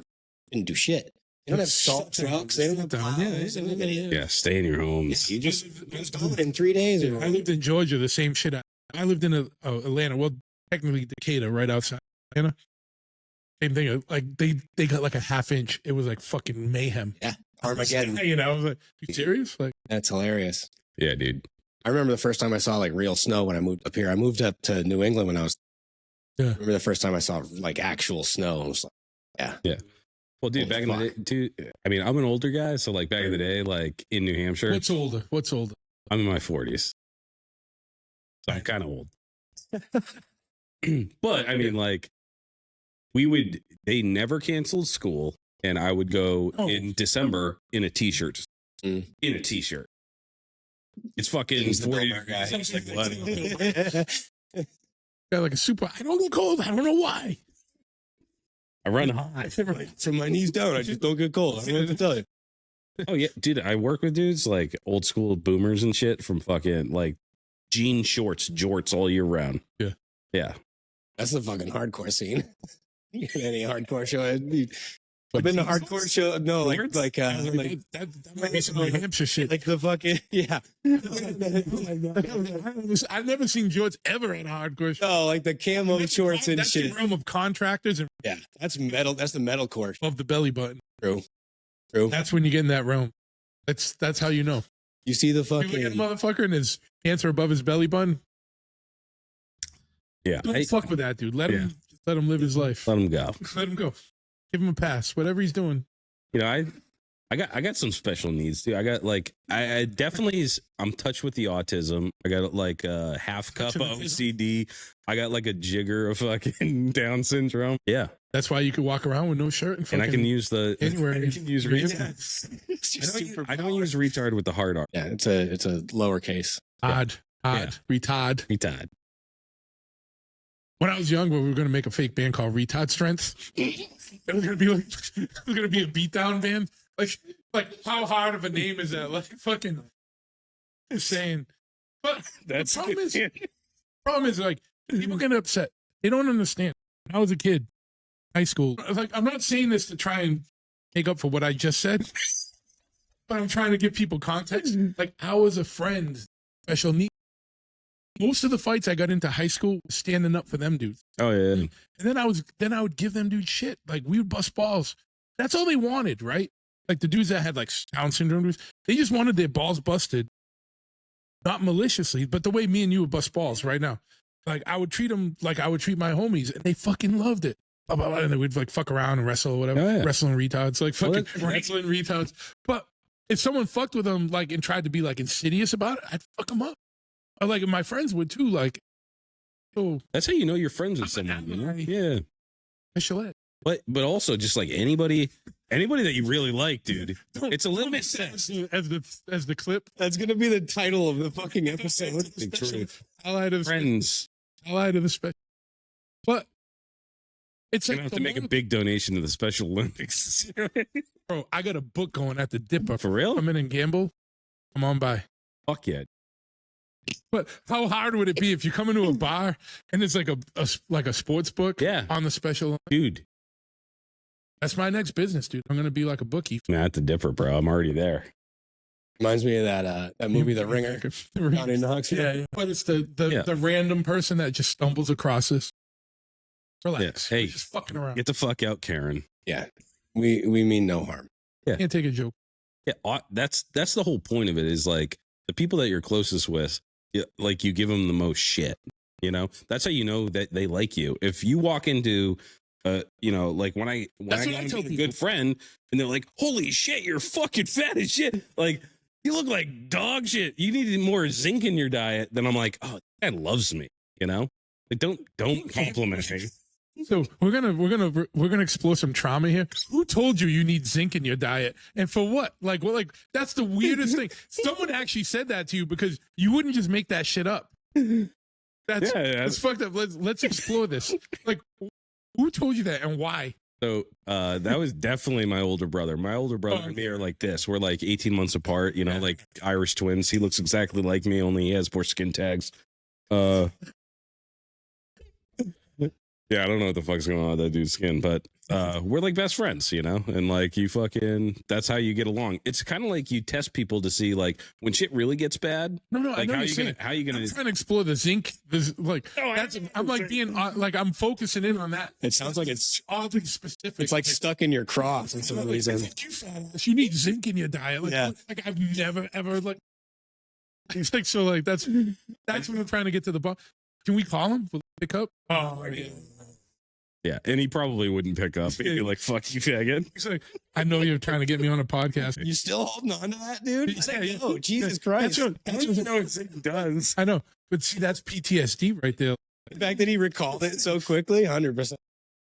didn't do shit. They don't have salt trucks. They don't have plows.
Yeah, stay in your homes.
You just gone in 3 days.
I lived in Georgia, the same shit. I lived in Atlanta, well, technically Decatur, right outside Atlanta. Same thing. Like they got like a 1/2 inch. It was like fucking mayhem.
Yeah, Armageddon.
You know, I was like, you serious? Like,
that's hilarious.
Yeah, dude.
I remember the first time I saw like real snow when I moved up here. I moved up to New England when I was. Yeah. I remember the first time I saw like actual snow. I was like, yeah.
Well, dude, back in the day, too. I mean, I'm an older guy, so like back in the day, like in New Hampshire.
What's older?
I'm in my 40s. So I'm kind of old. But I mean, like, they never canceled school, and I would go in December in a t-shirt. In a t-shirt. It's fucking 40 degrees. Like blood.
Yeah, like a super. I don't get cold. I don't know why.
I run hot.
From my knees down, I just don't get cold. I'm going to tell you.
Oh, yeah. Dude, I work with dudes like old school boomers and shit from fucking like jean shorts, jorts all year round.
Yeah.
Yeah.
That's the fucking hardcore scene. Any hardcore show, it'd be I've been to hardcore show. No,
that might be some New Hampshire shit.
like the fucking yeah.
I've never seen George ever in a hardcore show.
No, like the camo shorts and
that's
shit.
the realm of contractors and
Yeah, that's metal. That's the metalcore.
of the belly button.
True.
That's when you get in that realm. That's how you know.
You see the
You
fucking
look at a motherfucker and his pants are above his belly button.
Yeah.
Don't fuck with that dude. Let him live his life.
Let him go.
Let him go. Give him a pass. Whatever he's doing.
You know, I got some special needs too. I got like I definitely I'm touched with the autism. I got like a half cup of OCD. I got like a jigger of fucking Down syndrome. Yeah,
that's why you can walk around with no shirt
and I can use the
anywhere.
I can use retard. I don't use retard with the hard R.
Yeah, it's a lowercase.
Retard. When I was young, we were going to make a fake band called Retard Strength. It was going to be like, it was going to be a beatdown band. Like how hard of a name is that? Like fucking insane. But
That's
the problem is like people get upset. They don't understand. When I was a kid, high school. Like I'm not saying this to try and make up for what I just said, but I'm trying to give people context. Like I was a friend, special needs. Most of the fights I got into high school was standing up for them dudes.
Oh yeah.
And then I would give them dudes shit. Like we would bust balls. That's all they wanted, right? Like the dudes that had like Down syndrome dudes, they just wanted their balls busted. Not maliciously, but the way me and you would bust balls right now. Like I would treat them like I would treat my homies, and they fucking loved it. And they would like fuck around and wrestle or whatever.
Oh, yeah.
Wrestling retards, like fucking wrestling retards. But if someone fucked with them like and tried to be like insidious about it, I'd fuck them up. Or like my friends would too. Like, oh,
that's how you know you're friends with someone. You know? Yeah.
Michelet.
But also just like anybody that you really like, dude. It's a little bit
as the clip.
That's gonna be the title of the fucking episode.
Allied of
friends.
Allied of the special. But it's
You're
like
gonna have to make a big donation to the Special Olympics.
Bro, I got a book going at the Dipper.
For real?
Come in and gamble. Come on by.
Fuck yeah.
But how hard would it be if you come into a bar and it's like a sports book on the Special?
Dude.
That's my next business, dude. I'm going to be like a bookie.
Nah, at the Dipper, bro. I'm already there.
Reminds me of that movie, The Ringer. Down in Knoxville.
Yeah. But it's the random person that just stumbles across this. Relax.
Yeah. Hey,
we're just fucking around.
Get the fuck out, Karen.
Yeah. We mean no harm.
Yeah. Can't take a joke.
Yeah. That's the whole point of it is like the people that you're closest with, like you give them the most shit, you know? That's how you know that they like you. If you walk into you know, like when I tell a good friend and they're like, holy shit, you're fucking fat as shit. Like, you look like dog shit. You need more zinc in your diet. Then I'm like, oh, that guy loves me, you know? Like, don't compliment me.
So we're gonna explore some trauma here. Who told you need zinc in your diet, and for what? Like that's the weirdest thing. Someone actually said that to you because you wouldn't just make that shit up. That's fucked up. Let's explore this. Like, who told you that and why?
So that was definitely my older brother. My older brother and me are like this. We're like 18 months apart. You know, like Irish twins. He looks exactly like me, only he has more skin tags. Yeah, I don't know what the fuck's going on with that dude's skin, but we're like best friends, you know? And like that's how you get along. It's kind of like you test people to see like when shit really gets bad.
No,
like
how you gonna I'm trying to explore the zinc. I'm like being like I'm focusing in on that.
It sounds like it's
oddly specific.
It's like stuck in your cross for some reason.
You need zinc in your diet. Like I've never ever like it's like so like that's what I'm trying to get to the bottom. Can we call him? Will he pick up? Oh yeah.
Yeah, and he probably wouldn't pick up. He'd be like, fuck you, faggot.
He's like, I know you're trying to get me on a podcast.
You still holding on to that, dude?
Yeah.
Oh, Jesus Christ.
That's what you know it does. I know. But see, that's PTSD right there.
The fact that he recalled it so quickly, 100%.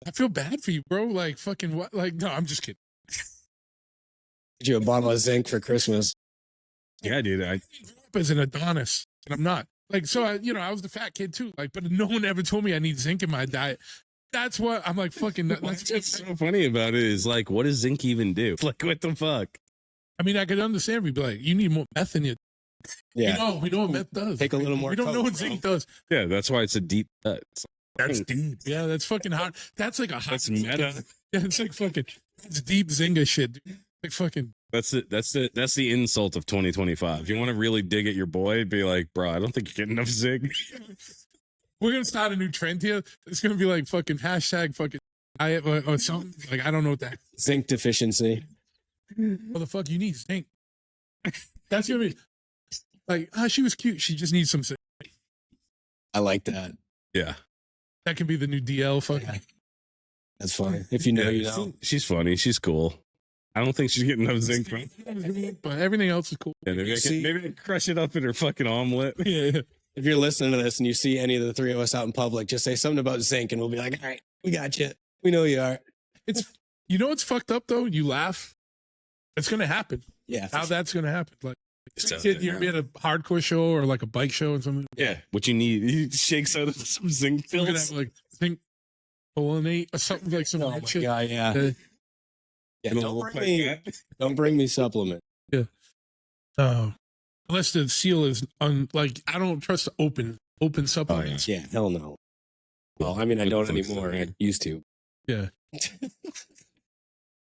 I feel bad for you, bro. Like, fucking what? Like, no, I'm just kidding.
Get you a bottle of zinc for Christmas.
Yeah, dude. I
grew up as an Adonis, and I'm not. Like, so, I was the fat kid too. Like, but no one ever told me I need zinc in my diet. That's what I'm like fucking.
What's so funny about it is like, what does zinc even do? Like, what the fuck?
I mean, I could understand if you'd be like, you need more meth in you.
Yeah.
We know what meth does.
Take a little more.
We don't know what zinc does.
Yeah, that's why it's a deep cut.
That's deep. Yeah, that's fucking hard. That's like a hot.
That's meta.
Yeah, it's like fucking. It's deep Zynga shit, dude. Like fucking.
That's the insult of 2025. If you want to really dig at your boy, be like, bro, I don't think you're getting enough zig.
We're gonna start a new trend here. It's gonna be like fucking hashtag fucking diet or something. Like I don't know what that.
Zinc deficiency.
What the fuck you need zinc? That's gonna be like, she was cute. She just needs some zinc.
I like that.
Yeah,
that can be the new DL. Fucking.
Yeah. That's funny. If you know, you know.
She's funny. She's cool. I don't think she's getting enough zinc,
but everything else is cool.
Yeah, maybe I can crush it up in her fucking omelet.
Yeah.
If you're listening to this and you see any of the three of us out in public, just say something about zinc and we'll be like, all right, we got you. We know you are.
It's, you know what's fucked up though? You laugh. It's going to happen.
Yeah.
How that's going to happen. Like, you're
yeah.
at a hardcore show or like a bike show or something.
Yeah. What you need, he shakes out some zinc
You're
pills.
gonna have like zinc pollinate or something like some
Oh my
shit.
God, yeah. Yeah,
And a
don't
little
don't bring me supplement.
Yeah. Unless the seal is like I don't trust open supplements.
Yeah, hell no. Well, I mean, I don't anymore. I used to.
Yeah.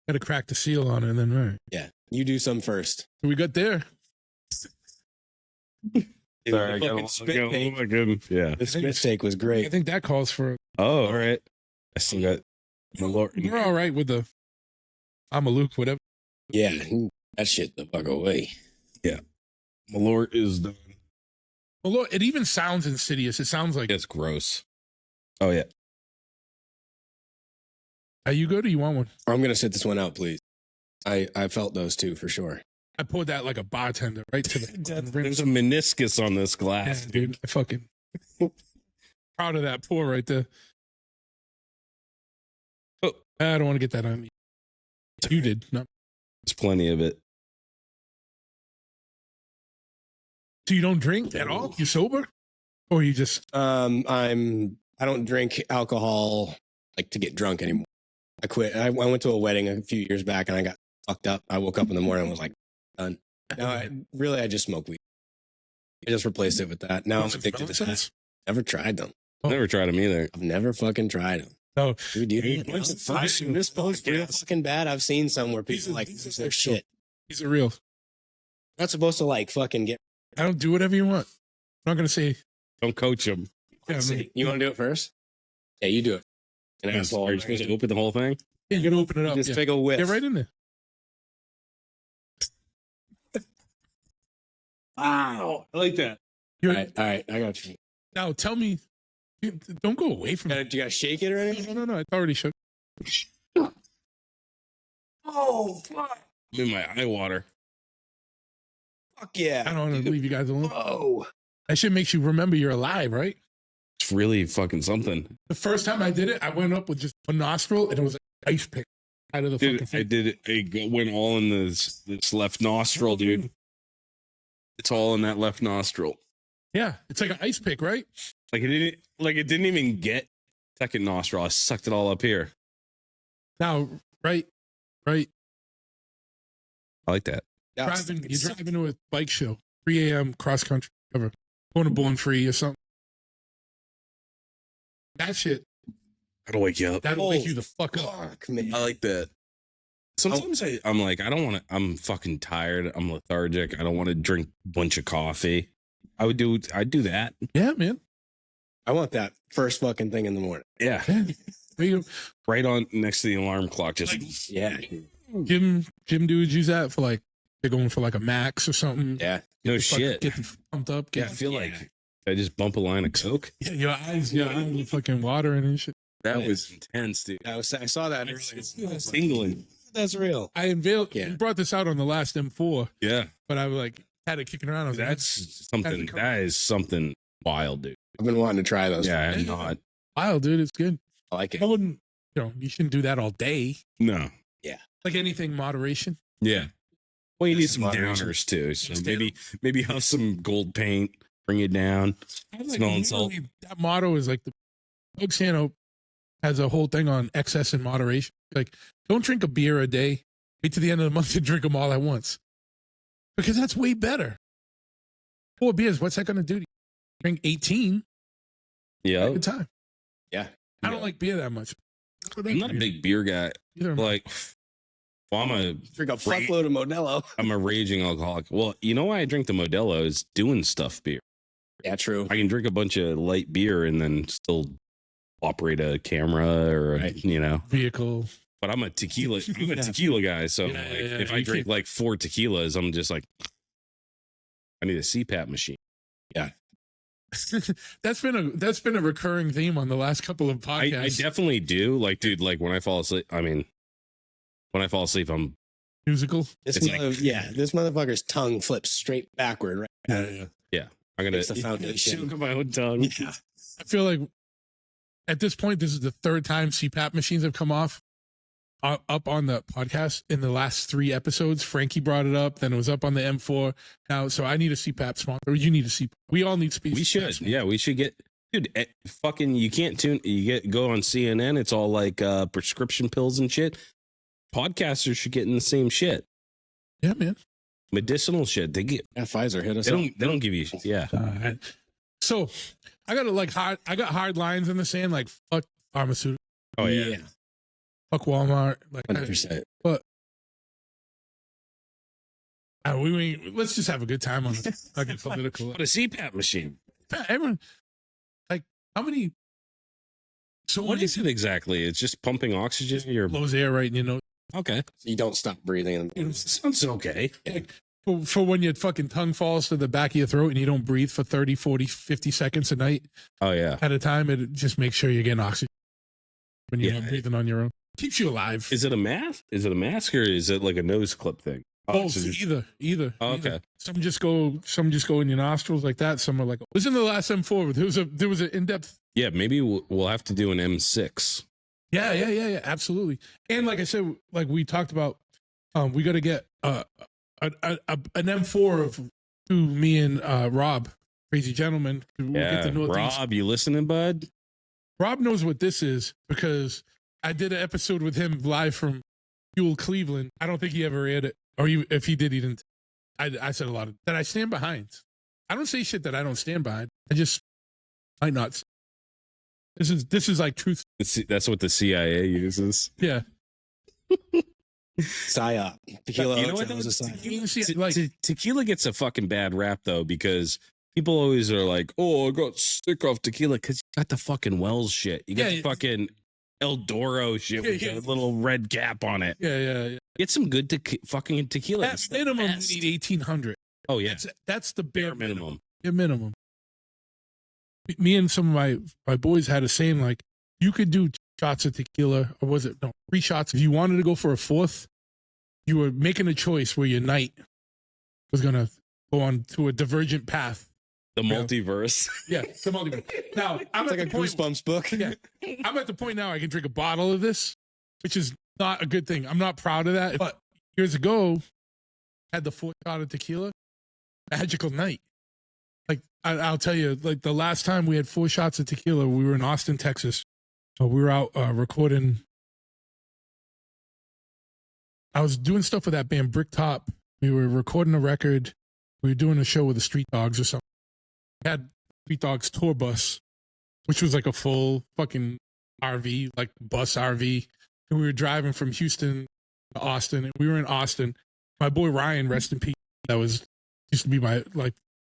Got to crack the seal on it and then right.
Yeah, you do some first.
So we got there.
Sorry, I got
spit take.
Yeah.
The spit take was
I
great.
think that calls for.
Oh, all right. I still got Malort.
We're all right with the. I'm a Luke, whatever.
Yeah, that shit the fuck away.
Yeah. Malort is done.
Well, look, it even sounds insidious. It sounds like.
It's gross. Oh, yeah.
Are you good or you want one?
I'm gonna sit this one out, please. I felt those too for sure.
I poured that like a bartender right to the rim.
There's a meniscus on this glass.
Yeah, dude. I fucking proud of that pour right there.
Oh.
I don't want to get that on me. You did. No.
There's plenty of it.
So you don't drink at all? You sober? Or you just
I don't drink alcohol like to get drunk anymore. I quit. I went to a wedding a few years back and I got fucked up. I woke up in the morning and was like, done. No, I just smoke weed. I just replaced it with that. Now I'm addicted to that. Never tried them.
Never tried them either.
I've never fucking tried them.
No.
Dude, this post fucking bad. I've seen some where people like this is their shit.
These are real.
Not supposed to like fucking get.
I don't do whatever you want. I'm not gonna say.
Don't coach them.
Yeah,
You want to do it first? Yeah, you do it. An asshole.
Are you supposed to open the whole thing?
Yeah, you're gonna open it up.
Just
Yeah.
take a whiff.
Get right in there.
Wow. I like that. All right. I got you.
Now tell me. Don't go away from it.
Do you got to shake it or anything?
No. It's already shook.
Oh, fuck.
I'm in my eye water.
Fuck yeah.
I don't want to leave you guys alone.
Oh.
That shit makes you remember you're alive, right?
It's really fucking something.
The first time I did it, I went up with just a nostril and it was like ice pick out of the fucking
Dude,
thing.
I did it. I went all in this left nostril, dude. It's all in that left nostril.
Yeah, it's like an ice pick, right?
Like it didn't even get second nostril. I sucked it all up here.
Now, right.
I like that.
Yeah.
You're driving to a bike show, 3 a.m. cross country, whatever, going to Born Free or something. That shit,
That'll wake you up.
that'll wake you the fuck up.
Fuck, man.
I like that. Sometimes I'm like, I don't want to, I'm fucking tired. I'm lethargic. I don't want to drink a bunch of coffee. I'd do that.
Yeah, man.
I want that first fucking thing in the morning.
Yeah.
There you go.
Right on next to the alarm clock. Just
Yeah.
Gym dudes use that for like, they're going for like a max or something.
Yeah.
no
Fuck,
shit.
Get pumped up.
Yeah, I feel like I just bump a line of Coke.
Yeah, your eyes are fucking watering and shit.
That
Nice.
was intense, dude.
I saw that earlier.
It's tingling.
That's real.
I unveiled,
Yeah.
you brought this out on the last M4,
Yeah.
but I was like, had it kicking around. I was like,
That's something. That is something wild, dude.
I've been wanting to try those.
Yeah, I'm not.
wild, dude. It's good.
I like it.
I wouldn't, you shouldn't do that all day.
No.
Like anything, moderation.
Yeah. Well, you need
Just
some
moderation.
downers too. So maybe have some gold paint, bring it down. Smelling salt.
That motto is like Doug Sano has a whole thing on excess and moderation. Like, don't drink a beer a day. Wait to the end of the month and drink them all at once. Because that's way better. 4 beers, what's that going to do to you? Drink 18.
Yeah.
Good time.
Yeah.
I don't like beer that much.
I'm not a big beer guy.
Either am I.
Like, Well,
drink a fuckload of Modelo.
I'm a raging alcoholic. Well, you know why I drink the Modelo is doing stuff beer.
Yeah, true.
I can drink a bunch of light beer and then still operate a camera or
vehicle.
But I'm a tequila guy. So if I drink like 4 tequilas, I'm just like, I need a CPAP machine.
Yeah.
That's been a recurring theme on the last couple of podcasts.
I definitely do. Like, dude, like when I fall asleep, I'm
musical.
This motherfucker's tongue flips straight backward, right?
Yeah. I'm gonna
the foundation.
Choke my own tongue.
Yeah.
I feel like at this point, this is the 3rd time CPAP machines have come up on the podcast in the last 3 episodes. Frankie brought it up, then it was up on the M4. Now, so I need a CPAP sponsor. You need a CPAP. We all need speech.
We should. Yeah, we should get. Dude, fucking, you can't tune. Go on CNN. It's all like prescription pills and shit. Podcasters should get in the same shit.
Yeah, man.
Medicinal shit. They get.
Yeah, Pfizer hit us.
They don't give you. Yeah.
So I got hard lines in the sand. Like fuck pharmaceuticals.
Oh yeah.
Fuck Walmart. Like
100%.
But let's just have a good time on it. Fucking political.
What a CPAP machine.
Everyone, like, how many? So
what is it exactly? It's just pumping oxygen. Your
blows air right in your nose.
Okay.
So you don't stop breathing.
It sounds okay.
Like, for when your fucking tongue falls to the back of your throat and you don't breathe for 30, 40, 50 seconds a night.
Oh yeah.
At a time, it just makes sure you're getting oxygen when you're not breathing on your own. Keeps you alive.
Is it a mask? Is it a mask or is it like a nose clip thing?
Both, either.
Oh, okay.
Some just go in your nostrils like that. Some are like, listen to the last M4. There was an in-depth.
Yeah, maybe we'll have to do an M6.
Yeah, absolutely. And like I said, like we talked about, we got to get an M4 of me and Rob, Crazy Gentleman. We'll get to know
Rob, you listening, bud?
Rob knows what this is because I did an episode with him live from Fuel Cleveland. I don't think he ever aired it. Or if he did, he didn't. I said a lot of that I stand behind. I don't say shit that I don't stand behind. I just might not. This is like truth.
That's what the CIA uses.
Yeah.
PSYOP. Tequila.
You know what? Tequila gets a fucking bad rap though because people always are like, "Oh, I got sick of tequila," because you got the fucking Wells shit. You got the fucking El Doro shit with a little red cap on it.
Yeah.
Get some good fucking tequila.
At minimum, you need 1,800.
Oh yeah,
that's the bare
minimum.
Your minimum. Me and some of my boys had a saying like, you could do shots of tequila, or was it 3 shots? If you wanted to go for a 4th, you were making a choice where your night was gonna go on to a divergent path.
The multiverse.
Yeah, the multiverse. Now I'm
like a Goosebumps book.
Yeah, I'm at the point now I can drink a bottle of this, which is not a good thing. I'm not proud of that. But years ago, had the 4th shot of tequila, magical night. Like I'll tell you, like the last time we had 4 shots of tequila, we were in Austin, Texas. We were out recording. I was doing stuff with that band Bricktop. We were recording a record. We were doing a show with the Street Dogs or something. We had Street Dogs tour bus, which was like a full fucking RV, like bus RV. And we were driving from Houston to Austin. And we were in Austin. My boy Ryan, rest in peace. That used to be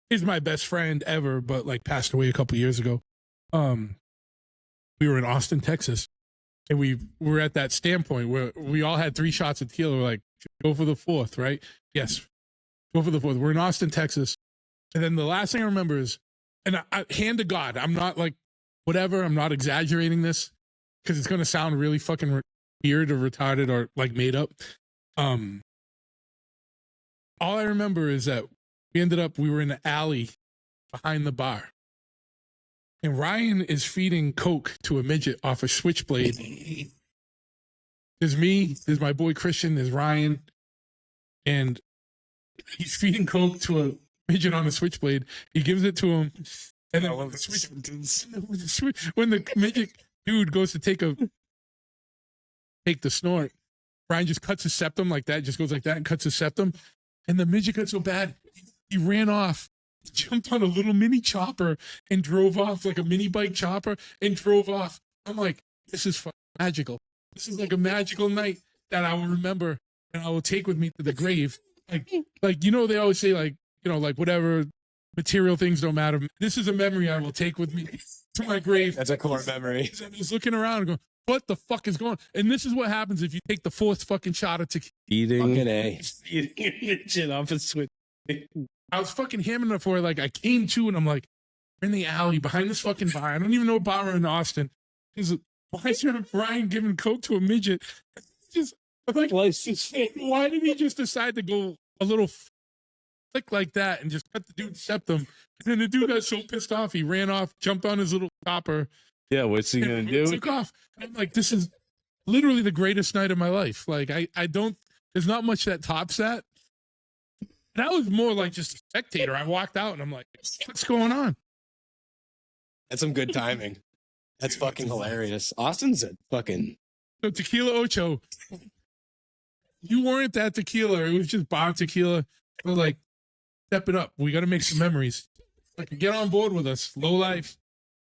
he's my best friend ever, but like passed away a couple years ago. We were in Austin, Texas, and we were at that standpoint where we all had 3 shots of tequila. We're like, go for the 4th, right? Yes, go for the 4th. We're in Austin, Texas. And then the last thing I remember is, and I hand to God, I'm not like, whatever, I'm not exaggerating this because it's going to sound really fucking weird or retarded or like made up. All I remember is that we were in the alley behind the bar. And Ryan is feeding Coke to a midget off a switchblade. There's me, there's my boy Christian, there's Ryan. And he's feeding Coke to a midget on a switchblade. He gives it to him. And then when the midget dude goes to take the snort, Ryan just cuts his septum like that, just goes like that and cuts his septum. And the midget got so bad, he ran off, jumped on a little mini chopper and drove off, like a mini bike chopper, and drove off. I'm like, this is magical. This is like a magical night that I will remember and I will take with me to the grave. Like you know, they always say like, you know, like whatever material things don't matter. This is a memory I will take with me to my grave.
That's a core memory.
I was looking around and going, what the fuck is going on? And this is what happens if you take the fourth fucking shot of tequila.
Eating
Eating
off a switch.
I was fucking hammering it for like I came to and I'm like, we're in the alley behind this fucking bar. I don't even know what bar we're in Austin. He's like, why is there Brian giving coke to a midget? Just I'm like, why did he just decide to go a little flick like that and just cut the dude's septum? And then the dude got so pissed off, he ran off, jumped on his little chopper.
Yeah, what's he gonna do?
Took off. And I'm like, this is literally the greatest night of my life. Like, I don't, there's not much that tops that. That was more like just a spectator. I walked out and I'm like, what's going on?
That's some good timing. That's fucking hilarious. Austin's a fucking...
So Tequila Ocho, you weren't that tequila. It was just bar tequila. We're like, step it up. We got to make some memories. Like, get on board with us. Lowlife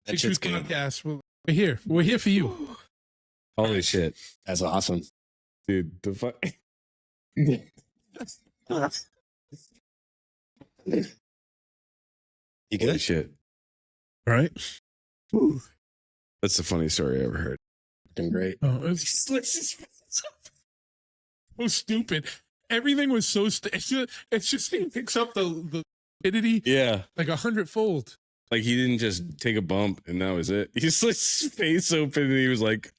Podcast. We're here. We're here for you.
Holy shit.
That's awesome.
Dude, the fuck.
You good?
Holy shit.
All right.
That's the funniest story I ever heard.
Fucking great.
Oh, it's so stupid. Everything was so it's just he picks up the stupidity.
Yeah.
Like 100-fold.
Like he didn't just take a bump and that was it. He just like his face open and he was like,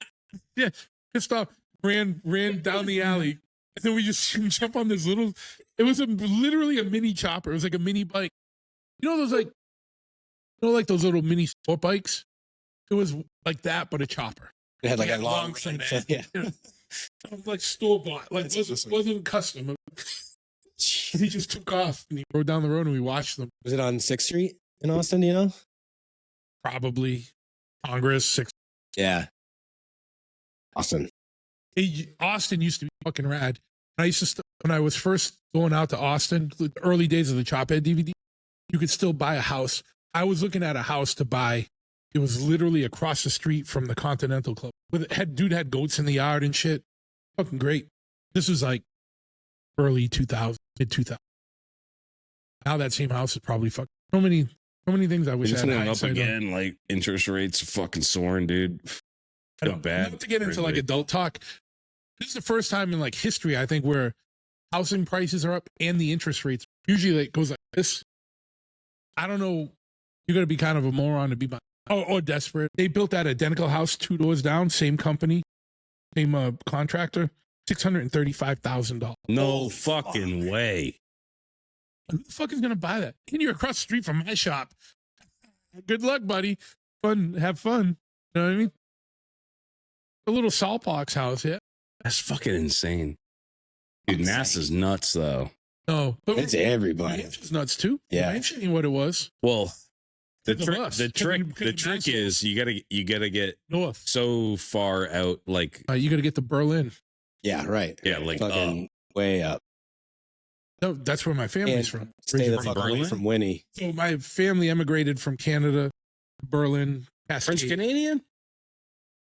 yeah, pissed off, ran down the alley. And then we just jump on this little, it was literally a mini chopper. It was like a mini bike. You know those like, like those little mini sport bikes? It was like that, but a chopper.
It had like a long
thing.
yeah.
Like store bought. Like wasn't custom. He just took off and he rode down the road and we watched them.
Was it on 6th Street in Austin, you know?
Probably Congress 6.
Yeah. Austin.
Austin used to be fucking rad. I used to when I was first going out to Austin, the early days of the Choppahead DVD, you could still buy a house. I was looking at a house to buy. It was literally across the street from the Continental Club. Dude had goats in the yard and shit. Fucking great. This was like early 2000, mid 2000. Now that same house is probably fucking so many things I wish I had.
It's going up again. Like interest rates fucking soaring, dude.
I don't, bad. Not to get into like adult talk. This is the first time in like history, I think, where housing prices are up and the interest rates. Usually it goes like this. I don't know. You're going to be kind of a moron to be or desperate. They built that identical house 2 doors down, same company, same contractor, $635,000.
No fucking way.
Who the fuck is going to buy that? And you're across the street from my shop. Good luck, buddy. Have fun. You know what I mean? A little Saltbox house, yeah.
That's fucking insane. Dude, NASA's nuts, though.
No, but
it's everybody.
It's nuts too.
Yeah,
I'm saying what it was.
Well, the trick is you gotta get
north
so far out, like
you gotta get to Berlin.
Yeah, right.
Yeah, like
way up.
No, that's where my family's from.
Stay the fuck away from Winnie.
So my family emigrated from Canada, Berlin, Cascade.
French Canadian.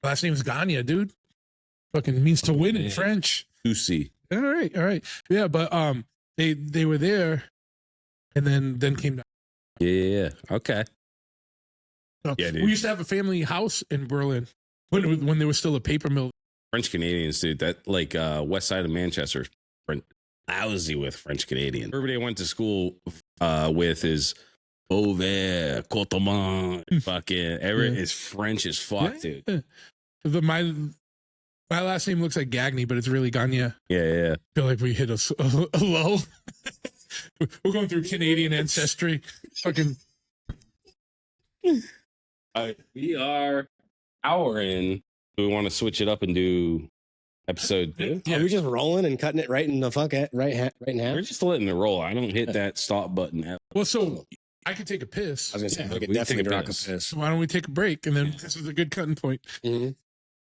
Last name's Gagne, dude. Fucking means to win in French.
Lucy.
All right. Yeah, but they were there, and then came down.
Yeah. Okay.
So
yeah, dude.
We used to have a family house in Berlin when there was still a paper mill.
French Canadians, dude. That like west side of Manchester, lousy with French Canadian. Everybody I went to school with is Beauvais, Cotemont, fucking is French as fuck, dude.
My last name looks like Gagne, but it's really Gagne.
Yeah.
I feel like we hit a low. We're going through Canadian ancestry. Fucking.
We are hour in. Do we want to switch it up and do episode 2?
Yeah. Are we just rolling and cutting it right in the right in half?
We're just letting it roll. I don't hit that stop button ever.
Well, so I could take a piss.
I was going to say, we could definitely rock a piss.
So why don't we take a break? And then this is a good cutting point.
Mm-hmm.